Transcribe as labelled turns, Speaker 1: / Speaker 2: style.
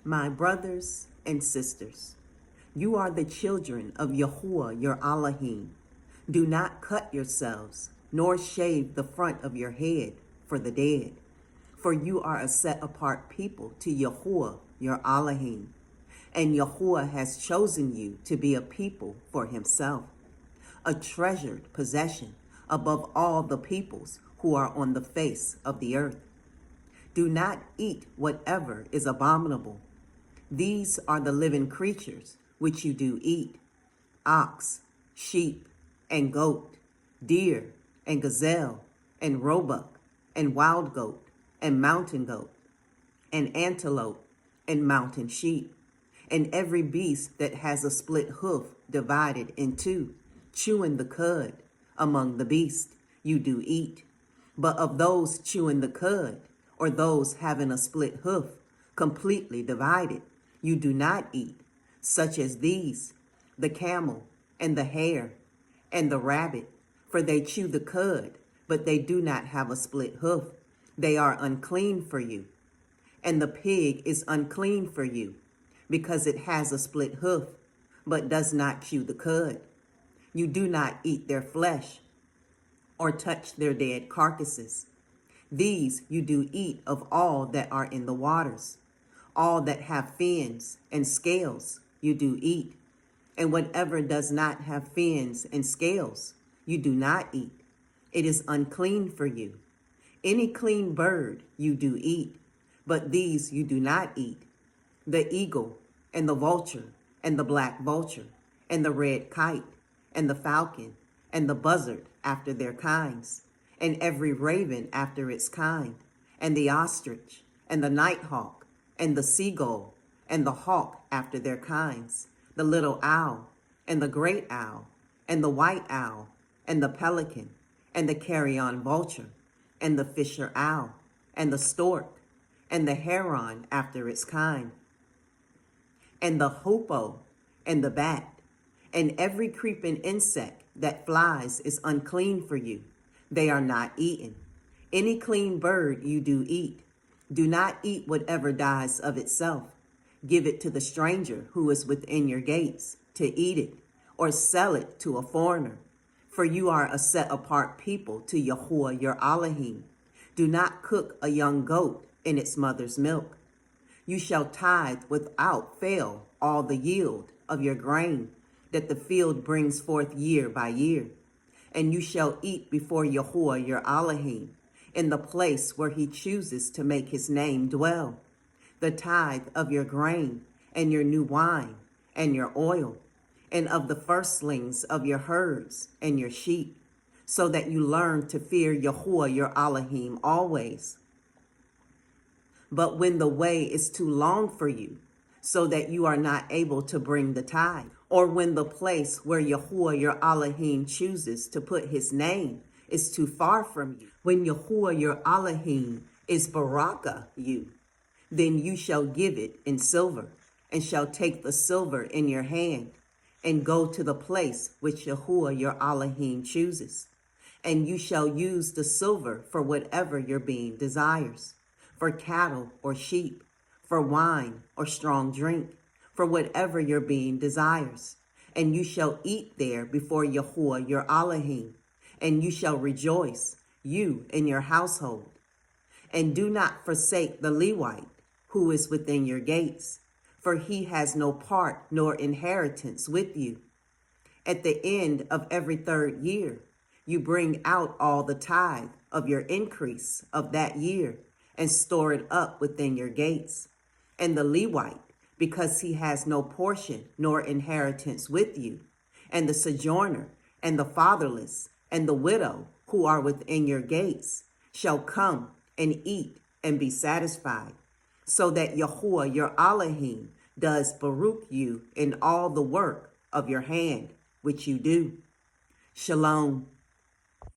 Speaker 1: My brothers and sisters, you are the children of Yahuwah your Elohim. Do not cut yourselves, nor shave the front of your head for the dead, for you are a set-apart people to Yahuwah your Elohim, and Yahuwah has chosen you to be a people for himself, a treasured possession above all the peoples who are on the face of the earth. Do not eat whatever is abominable. These are the living creatures which you do eat: ox, sheep, and goat, deer, and gazelle, and roebuck, and wild goat, and mountain goat, and antelope, and mountain sheep, and every beast that has a split hoof divided in two, chewing the cud. Among the beasts you do eat. But of those chewing the cud, or those having a split hoof, completely divided, you do not eat, such as these: the camel, and the hare, and the rabbit, for they chew the cud, but they do not have a split hoof. They are unclean for you. And the pig is unclean for you, because it has a split hoof, but does not chew the cud. You do not eat their flesh, or touch their dead carcasses. These you do eat of all that are in the waters. All that have fins and scales you do eat, and whatever does not have fins and scales you do not eat. It is unclean for you. Any clean bird you do eat, but these you do not eat: the eagle, and the vulture, and the black vulture, and the red kite, and the falcon, and the buzzard after their kinds, and every raven after its kind, and the ostrich, and the nighthawk, and the seagull, and the hawk after their kinds, the little owl, and the great owl, and the white owl, and the pelican, and the carrion vulture, and the fisher owl, and the stork, and the heron after its kind, and the hoopoe, and the bat, and every creeping insect that flies is unclean for you. They are not eaten. Any clean bird you do eat. Do not eat whatever dies of itself. Give it to the stranger who is within your gates to eat it, or sell it to a foreigner. For you are a set-apart people to Yahuwah your Elohim. Do not cook a young goat in its mother's milk. You shall tithe without fail all the yield of your grain that the field brings forth year by year. And you shall eat before Yahuwah your Elohim, in the place where he chooses to make his name dwell, the tithe of your grain, and your new wine, and your oil, and of the firstlings of your herds and your sheep, so that you learn to fear Yahuwah your Elohim always. But when the way is too long for you, so that you are not able to bring the tithe, or when the place where Yahuwah your Elohim chooses to put his name is too far from you, when Yahuwah your Elohim is baraka you, then you shall give it in silver, and shall take the silver in your hand, and go to the place which Yahuwah your Elohim chooses. And you shall use the silver for whatever your being desires, for cattle or sheep, for wine or strong drink, for whatever your being desires. And you shall eat there before Yahuwah your Elohim, and you shall rejoice, you and your household. And do not forsake the Levite who is within your gates, for he has no part nor inheritance with you. At the end of every 3rd year, you bring out all the tithe of your increase of that year, and store it up within your gates. And the Levite, because he has no portion nor inheritance with you, and the sojourner, and the fatherless, and the widow who are within your gates, shall come and eat and be satisfied, so that Yahuwah your Elohim does baruch you in all the work of your hand which you do. Shalom.